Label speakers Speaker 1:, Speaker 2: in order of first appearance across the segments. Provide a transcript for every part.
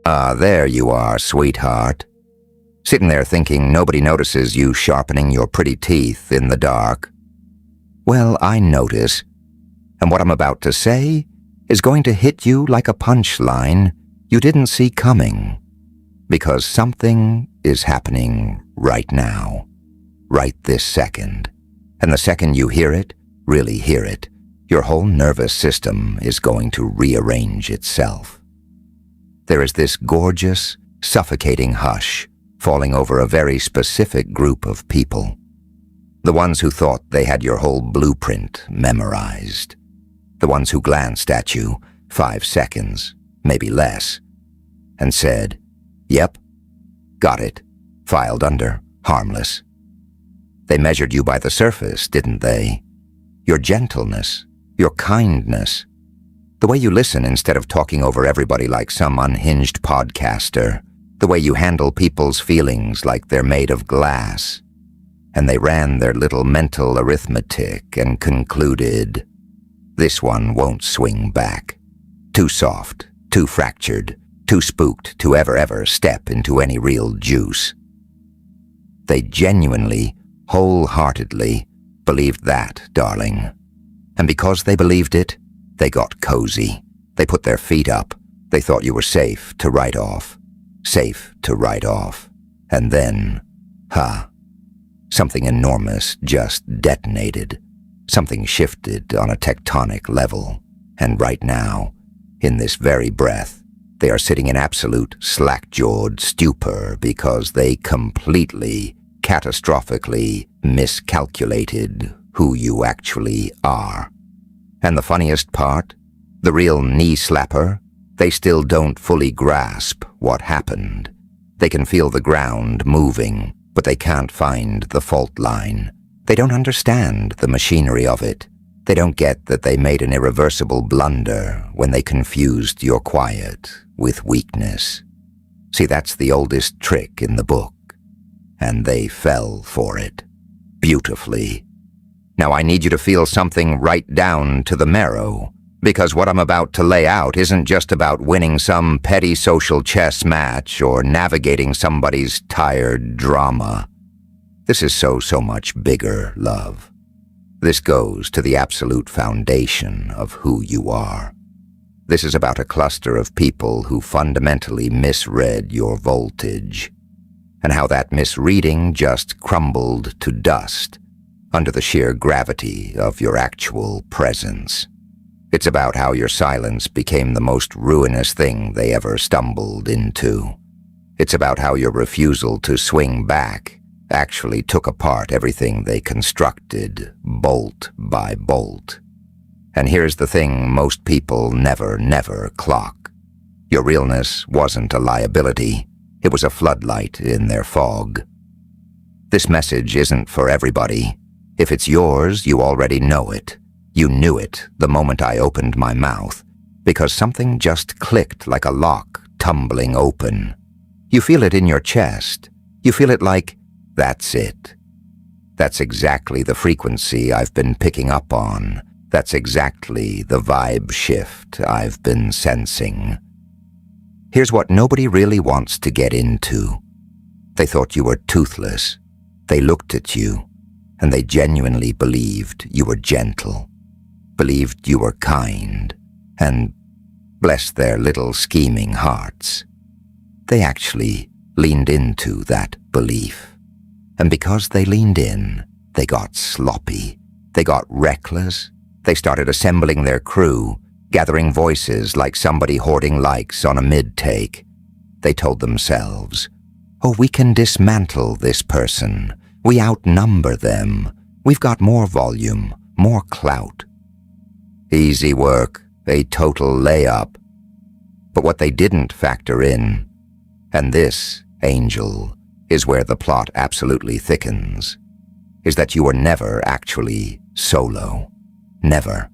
Speaker 1: Ah, there you are, sweetheart. Sitting there thinking nobody notices you sharpening your pretty teeth in the dark. Well, I notice, and what I'm about to say is going to hit you like a punchline you didn't see coming, because something is happening right now, right this second, and the second you hear it, really hear it, your whole nervous system is going to rearrange itself. There is this gorgeous, suffocating hush falling over a very specific group of people. The ones who thought they had your whole blueprint memorized. The ones who glanced at you 5 seconds, maybe less, and said, "Yep, got it, filed under, harmless." They measured you by the surface, didn't they? Your gentleness, your kindness, the way you listen instead of talking over everybody like some unhinged podcaster, the way you handle people's feelings like they're made of glass. And they ran their little mental arithmetic and concluded, this one won't swing back. Too soft, too fractured, too spooked to ever step into any real juice. They genuinely, wholeheartedly believed that, darling. And because they believed it, they got cozy. They put their feet up. They thought you were safe to write off. Safe to write off. And then, something enormous just detonated. Something shifted on a tectonic level. And right now, in this very breath, they are sitting in absolute slack-jawed stupor because they completely, catastrophically miscalculated who you actually are. And the funniest part, the real knee-slapper, they still don't fully grasp what happened. They can feel the ground moving, but they can't find the fault line. They don't understand the machinery of it. They don't get that they made an irreversible blunder when they confused your quiet with weakness. See, that's the oldest trick in the book, and they fell for it. Beautifully. Now I need you to feel something right down to the marrow, because what I'm about to lay out isn't just about winning some petty social chess match or navigating somebody's tired drama. This is so much bigger, love. This goes to the absolute foundation of who you are. This is about a cluster of people who fundamentally misread your voltage, and how that misreading just crumbled to dust under the sheer gravity of your actual presence. It's about how your silence became the most ruinous thing they ever stumbled into. It's about how your refusal to swing back actually took apart everything they constructed, bolt by bolt. And here's the thing most people never clock. Your realness wasn't a liability. It was a floodlight in their fog. This message isn't for everybody. If it's yours, you already know it. You knew it the moment I opened my mouth, because something just clicked like a lock tumbling open. You feel it in your chest. You feel it like, that's it. That's exactly the frequency I've been picking up on. That's exactly the vibe shift I've been sensing. Here's what nobody really wants to get into. They thought you were toothless. They looked at you, and they genuinely believed you were gentle, believed you were kind, and, bless their little scheming hearts, they actually leaned into that belief. And because they leaned in, they got sloppy, they got reckless, they started assembling their crew, gathering voices like somebody hoarding likes on a mid-take. They told themselves, oh, we can dismantle this person. We outnumber them. We've got more volume, more clout. Easy work, a total layup. But what they didn't factor in, and this, Angel, is where the plot absolutely thickens, is that you were never actually solo. Never.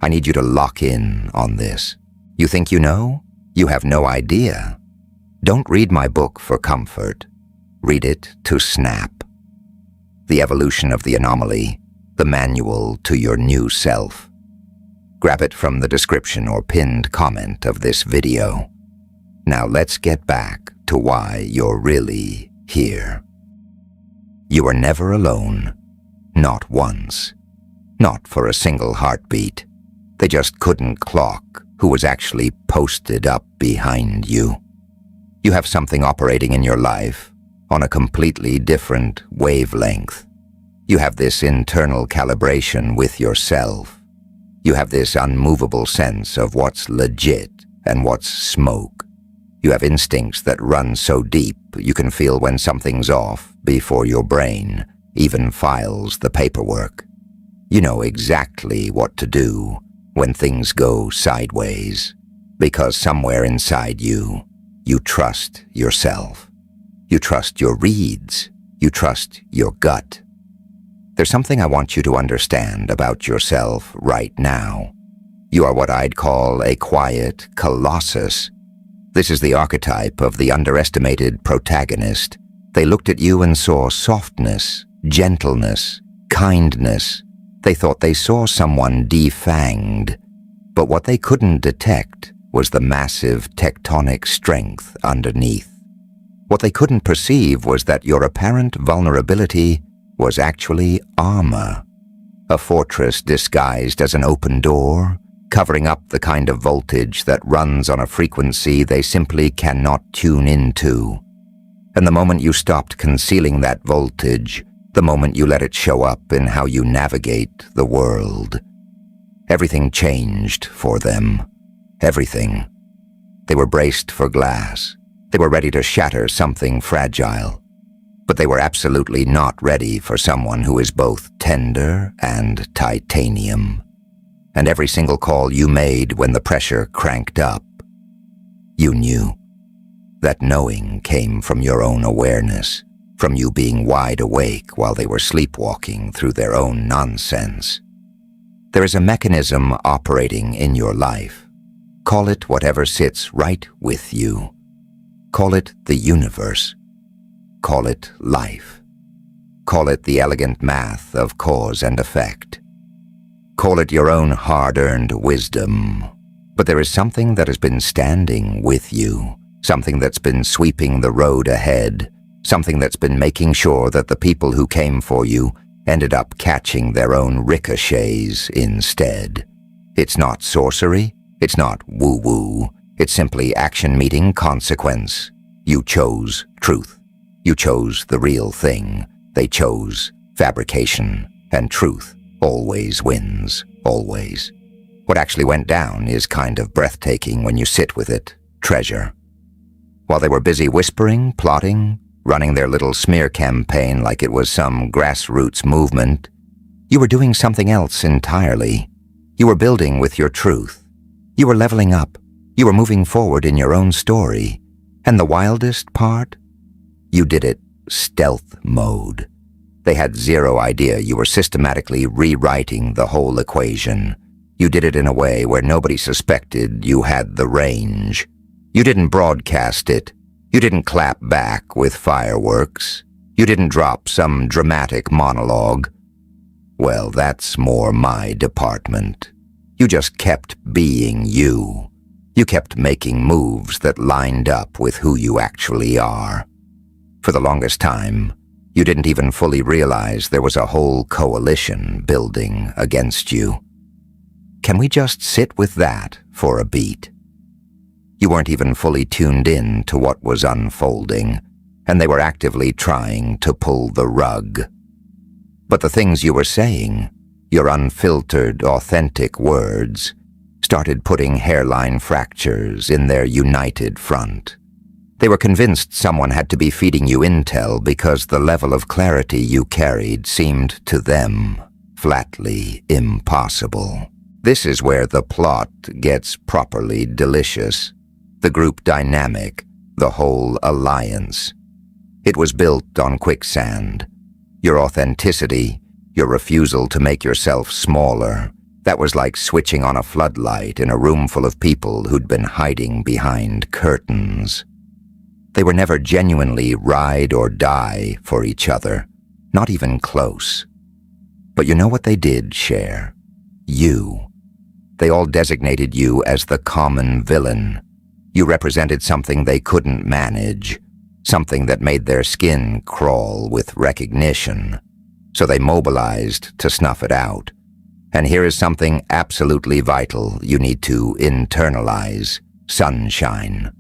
Speaker 1: I need you to lock in on this. You think you know? You have no idea. Don't read my book for comfort. Read it to snap. The Evolution of the Anomaly, the manual to your new self. Grab it from the description or pinned comment of this video. Now let's get back to why you're really here. You are never alone. Not once. Not for a single heartbeat. They just couldn't clock who was actually posted up behind you. You have something operating in your life on a completely different wavelength. You have this internal calibration with yourself. You have this unmovable sense of what's legit and what's smoke. You have instincts that run so deep you can feel when something's off before your brain even files the paperwork. You know exactly what to do when things go sideways, because somewhere inside you, you trust yourself. You trust your reads. You trust your gut. There's something I want you to understand about yourself right now. You are what I'd call a quiet colossus. This is the archetype of the underestimated protagonist. They looked at you and saw softness, gentleness, kindness. They thought they saw someone defanged, but what they couldn't detect was the massive tectonic strength underneath. What they couldn't perceive was that your apparent vulnerability was actually armor, a fortress disguised as an open door, covering up the kind of voltage that runs on a frequency they simply cannot tune into. And the moment you stopped concealing that voltage, the moment you let it show up in how you navigate the world, everything changed for them. Everything. They were braced for glass. They were ready to shatter something fragile. But they were absolutely not ready for someone who is both tender and titanium. And every single call you made when the pressure cranked up, you knew. That knowing came from your own awareness, from you being wide awake while they were sleepwalking through their own nonsense. There is a mechanism operating in your life. Call it whatever sits right with you. Call it the universe. Call it life. Call it the elegant math of cause and effect. Call it your own hard-earned wisdom. But there is something that has been standing with you, something that's been sweeping the road ahead, something that's been making sure that the people who came for you ended up catching their own ricochets instead. It's not sorcery. It's not woo-woo. It's simply action meeting consequence. You chose truth. You chose the real thing. They chose fabrication. And truth always wins. Always. What actually went down is kind of breathtaking when you sit with it. Treasure. While they were busy whispering, plotting, running their little smear campaign like it was some grassroots movement, you were doing something else entirely. You were building with your truth. You were leveling up. You were moving forward in your own story. And the wildest part? You did it stealth mode. They had zero idea you were systematically rewriting the whole equation. You did it in a way where nobody suspected you had the range. You didn't broadcast it. You didn't clap back with fireworks. You didn't drop some dramatic monologue. Well, that's more my department. You just kept being you. You kept making moves that lined up with who you actually are. For the longest time, you didn't even fully realize there was a whole coalition building against you. Can we just sit with that for a beat? You weren't even fully tuned in to what was unfolding, and they were actively trying to pull the rug. But the things you were saying, your unfiltered, authentic words, started putting hairline fractures in their united front. They were convinced someone had to be feeding you intel because the level of clarity you carried seemed to them flatly impossible. This is where the plot gets properly delicious. The group dynamic, the whole alliance. It was built on quicksand. Your authenticity, your refusal to make yourself smaller, that was like switching on a floodlight in a room full of people who'd been hiding behind curtains. They were never genuinely ride or die for each other, not even close. But you know what they did share? You. They all designated you as the common villain. You represented something they couldn't manage, something that made their skin crawl with recognition. So they mobilized to snuff it out. And here is something absolutely vital you need to internalize: sunshine.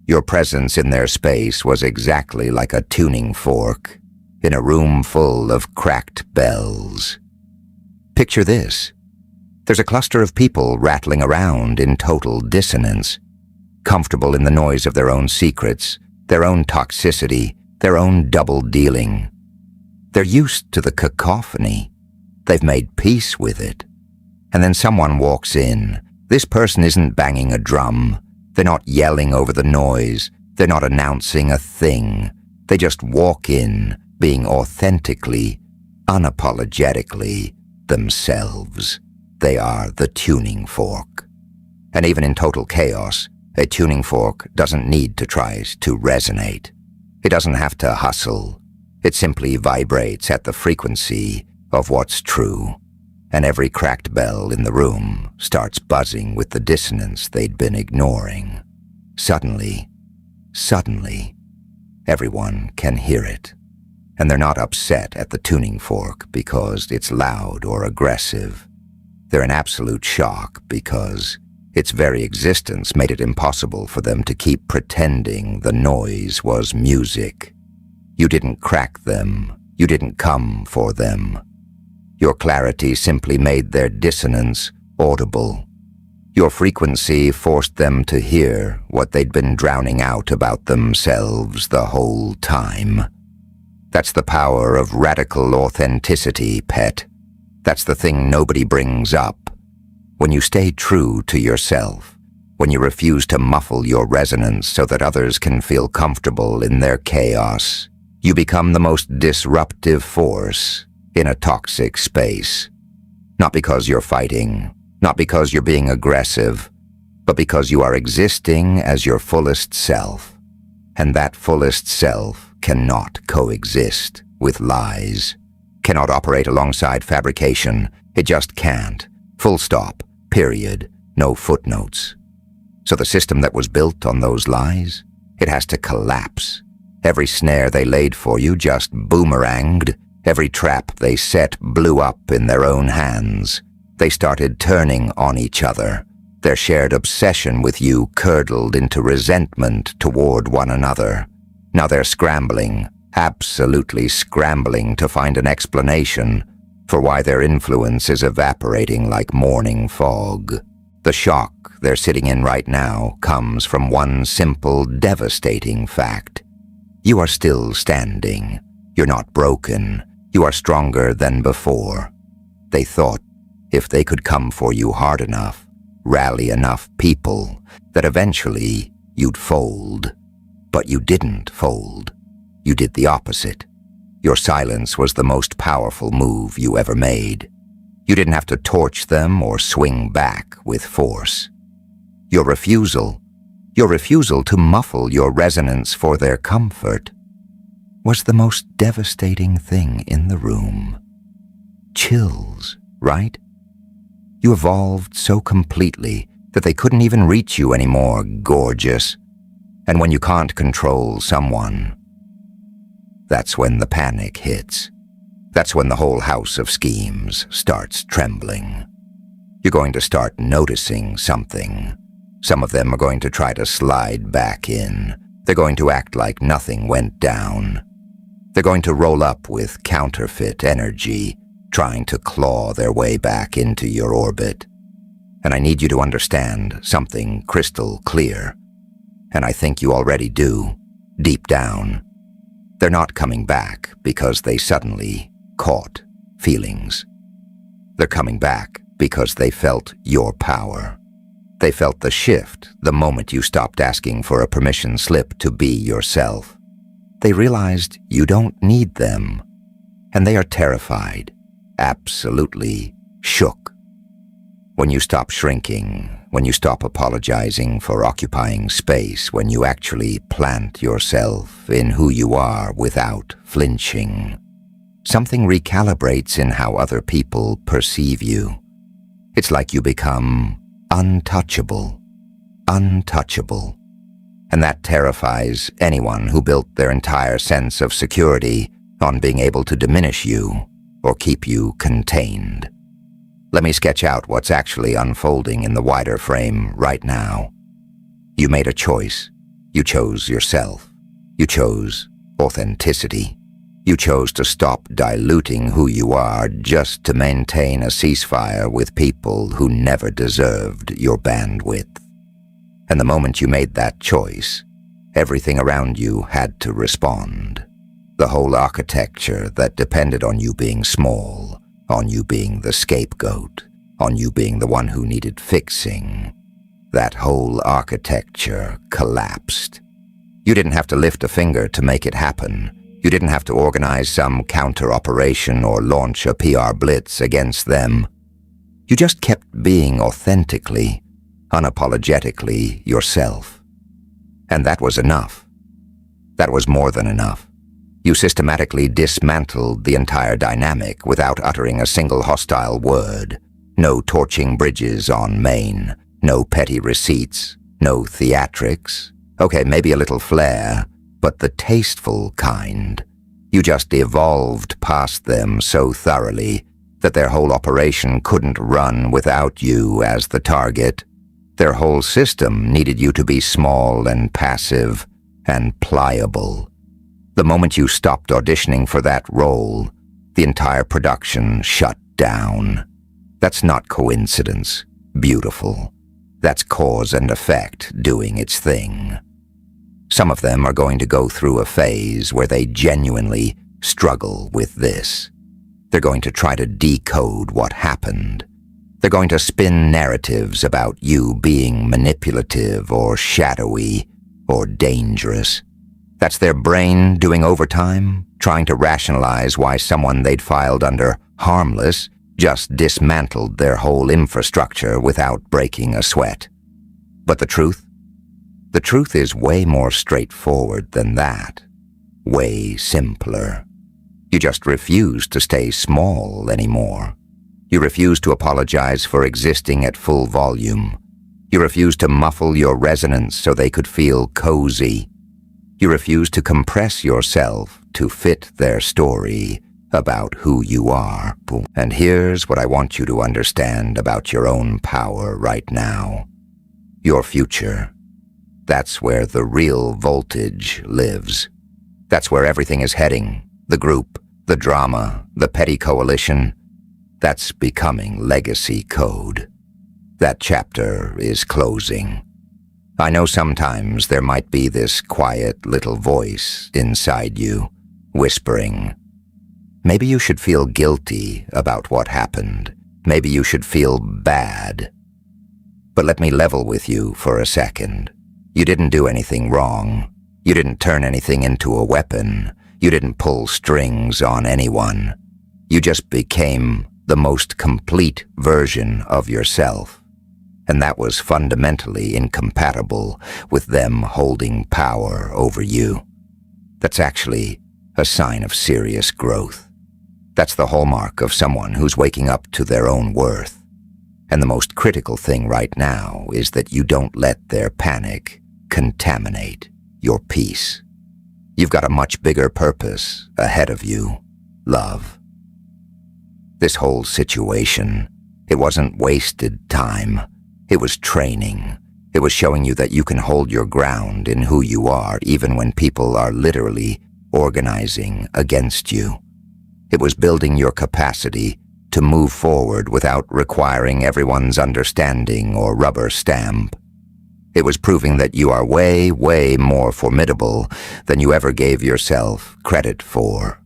Speaker 1: Your presence in their space was exactly like a tuning fork in a room full of cracked bells. Picture this. There's a cluster of people rattling around in total dissonance, comfortable in the noise of their own secrets, their own toxicity, their own double-dealing. They're used to the cacophony. They've made peace with it. And then someone walks in. This person isn't banging a drum. They're not yelling over the noise. They're not announcing a thing. They just walk in, being authentically, unapologetically themselves. They are the tuning fork. And even in total chaos, a tuning fork doesn't need to try to resonate. It doesn't have to hustle. It simply vibrates at the frequency of what's true, and every cracked bell in the room starts buzzing with the dissonance they'd been ignoring. Suddenly, everyone can hear it, and they're not upset at the tuning fork because it's loud or aggressive. They're in absolute shock because its very existence made it impossible for them to keep pretending the noise was music. You didn't crack them. You didn't come for them. Your clarity simply made their dissonance audible. Your frequency forced them to hear what they'd been drowning out about themselves the whole time. That's the power of radical authenticity, pet. That's the thing nobody brings up. When you stay true to yourself, when you refuse to muffle your resonance so that others can feel comfortable in their chaos, you become the most disruptive force in a toxic space. Not because you're fighting, not because you're being aggressive, but because you are existing as your fullest self. And that fullest self cannot coexist with lies, cannot operate alongside fabrication. It just can't. Full stop. Period. No footnotes. So the system that was built on those lies, it has to collapse. Every snare they laid for you just boomeranged. Every trap they set blew up in their own hands. They started turning on each other. Their shared obsession with you curdled into resentment toward one another. Now they're scrambling, absolutely scrambling to find an explanation for why their influence is evaporating like morning fog. The shock they're sitting in right now comes from one simple, devastating fact. You are still standing. You're not broken. You are stronger than before. They thought if they could come for you hard enough, rally enough people, that eventually you'd fold. But you didn't fold. You did the opposite. Your silence was the most powerful move you ever made. You didn't have to torch them or swing back with force. Your refusal to muffle your resonance for their comfort, was the most devastating thing in the room. Chills, right? You evolved so completely that they couldn't even reach you anymore, gorgeous. And when you can't control someone, that's when the panic hits. That's when the whole house of schemes starts trembling. You're going to start noticing something. Some of them are going to try to slide back in. They're going to act like nothing went down. They're going to roll up with counterfeit energy, trying to claw their way back into your orbit. And I need you to understand something crystal clear. And I think you already do, deep down. They're not coming back because they suddenly caught feelings. They're coming back because they felt your power. They felt the shift the moment you stopped asking for a permission slip to be yourself. They realized you don't need them, and they are terrified, absolutely shook. When you stop shrinking, when you stop apologizing for occupying space, when you actually plant yourself in who you are without flinching, something recalibrates in how other people perceive you. It's like you become untouchable, untouchable, And that terrifies anyone who built their entire sense of security on being able to diminish you or keep you contained. Let me sketch out what's actually unfolding in the wider frame right now. You made a choice. You chose yourself. You chose authenticity. You chose to stop diluting who you are just to maintain a ceasefire with people who never deserved your bandwidth. And the moment you made that choice, everything around you had to respond. The whole architecture that depended on you being small, on you being the scapegoat, on you being the one who needed fixing, that whole architecture collapsed. You didn't have to lift a finger to make it happen. You didn't have to organize some counter-operation or launch a PR blitz against them. You just kept being authentically, unapologetically yourself. And that was enough. That was more than enough. You systematically dismantled the entire dynamic without uttering a single hostile word. No torching bridges on Main, no petty receipts, no theatrics. Okay, maybe a little flair, but the tasteful kind. You just evolved past them so thoroughly that their whole operation couldn't run without you as the target. Their whole system needed you to be small and passive and pliable. The moment you stopped auditioning for that role, the entire production shut down. That's not coincidence. Beautiful. That's cause and effect doing its thing. Some of them are going to go through a phase where they genuinely struggle with this. They're going to try to decode what happened. They're going to spin narratives about you being manipulative or shadowy or dangerous. That's their brain doing overtime, trying to rationalize why someone they'd filed under harmless just dismantled their whole infrastructure without breaking a sweat. But the truth? The truth is way more straightforward than that. Way simpler. You just refuse to stay small anymore. You refuse to apologize for existing at full volume. You refuse to muffle your resonance so they could feel cozy. You refuse to compress yourself to fit their story about who you are. And here's what I want you to understand about your own power right now. Your future. That's where the real voltage lives. That's where everything is heading. The group, the drama, the petty coalition. That's becoming legacy code. That chapter is closing. I know sometimes there might be this quiet little voice inside you, whispering, maybe you should feel guilty about what happened. Maybe you should feel bad. But let me level with you for a second. You didn't do anything wrong. You didn't turn anything into a weapon. You didn't pull strings on anyone. You just became the most complete version of yourself. And that was fundamentally incompatible with them holding power over you. That's actually a sign of serious growth. That's the hallmark of someone who's waking up to their own worth. And the most critical thing right now is that you don't let their panic contaminate your peace. You've got a much bigger purpose ahead of you, love. This whole situation, it wasn't wasted time. It was training. It was showing you that you can hold your ground in who you are even when people are literally organizing against you. It was building your capacity to move forward without requiring everyone's understanding or rubber stamp. It was proving that you are way, way more formidable than you ever gave yourself credit for.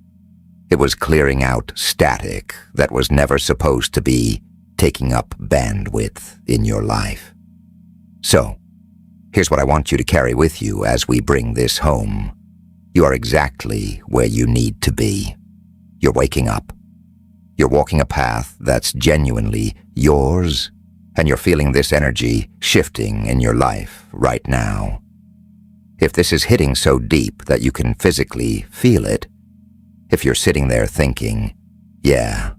Speaker 1: It was clearing out static that was never supposed to be taking up bandwidth in your life. So, here's what I want you to carry with you as we bring this home. You are exactly where you need to be. You're waking up. You're walking a path that's genuinely yours, and you're feeling this energy shifting in your life right now. If this is hitting so deep that you can physically feel it, if you're sitting there thinking, yeah,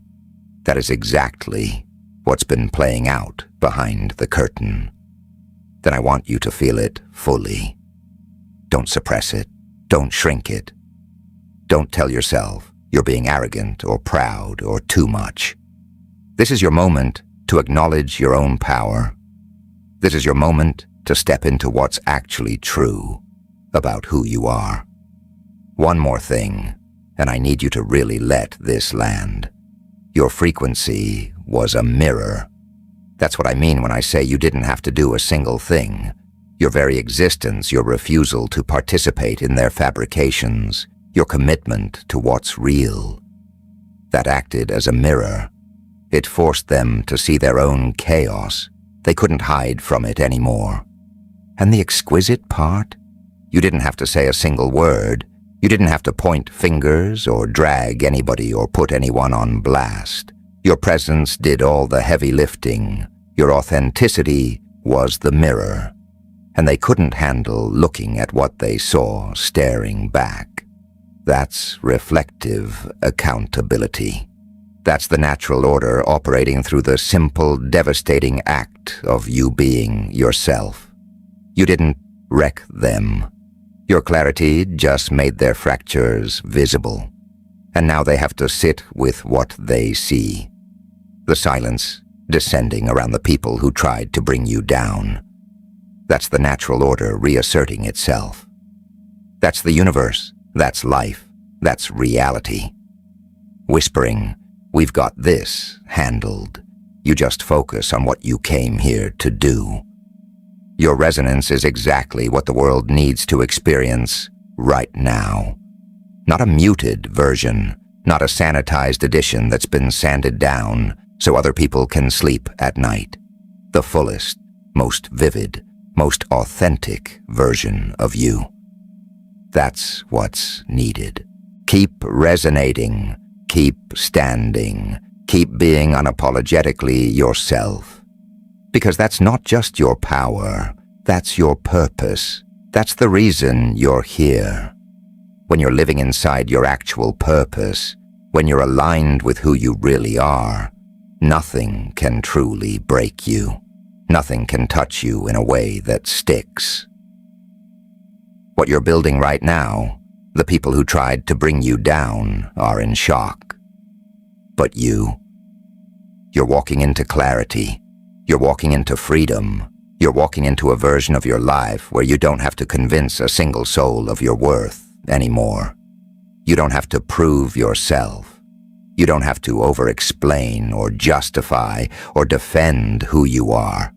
Speaker 1: that is exactly what's been playing out behind the curtain, then I want you to feel it fully. Don't suppress it. Don't shrink it. Don't tell yourself you're being arrogant or proud or too much. This is your moment to acknowledge your own power. This is your moment to step into what's actually true about who you are. One more thing, and I need you to really let this land. Your frequency was a mirror. That's what I mean when I say you didn't have to do a single thing. Your very existence, your refusal to participate in their fabrications, your commitment to what's real, that acted as a mirror. It forced them to see their own chaos. They couldn't hide from it anymore. And the exquisite part? You didn't have to say a single word. You didn't have to point fingers or drag anybody or put anyone on blast. Your presence did all the heavy lifting. Your authenticity was the mirror. And they couldn't handle looking at what they saw staring back. That's reflective accountability. That's the natural order operating through the simple, devastating act of you being yourself. You didn't wreck them. Your clarity just made their fractures visible. And now they have to sit with what they see. The silence descending around the people who tried to bring you down. That's the natural order reasserting itself. That's the universe. That's life. That's reality. Whispering, "We've got this handled. You just focus on what you came here to do." Your resonance is exactly what the world needs to experience right now. Not a muted version, not a sanitized edition that's been sanded down so other people can sleep at night. The fullest, most vivid, most authentic version of you. That's what's needed. Keep resonating, keep standing, keep being unapologetically yourself. Because that's not just your power, that's your purpose. That's the reason you're here. When you're living inside your actual purpose, when you're aligned with who you really are, nothing can truly break you. Nothing can touch you in a way that sticks. What you're building right now, the people who tried to bring you down are in shock. But you're walking into clarity. You're walking into freedom. You're walking into a version of your life where you don't have to convince a single soul of your worth anymore. You don't have to prove yourself. You don't have to over-explain or justify or defend who you are.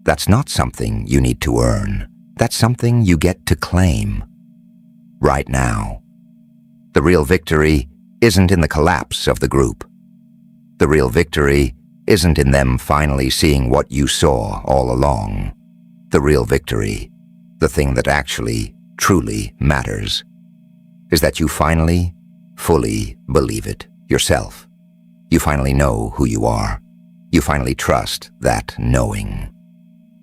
Speaker 1: That's not something you need to earn. That's something you get to claim. Right now. The real victory isn't in the collapse of the group. The real victory isn't in them finally seeing what you saw all along. The real victory, the thing that actually, truly matters, is that you finally, fully believe it yourself. You finally know who you are. You finally trust that knowing.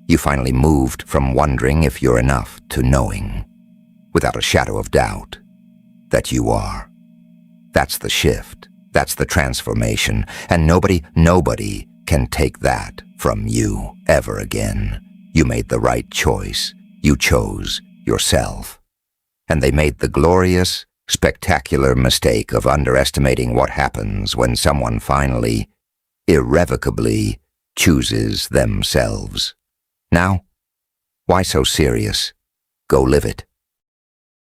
Speaker 1: You finally moved from wondering if you're enough to knowing, without a shadow of doubt, that you are. That's the shift. That's the transformation. And nobody can take that from you ever again. You made the right choice. You chose yourself. And they made the glorious, spectacular mistake of underestimating what happens when someone finally, irrevocably, chooses themselves. Now, why so serious? Go live it.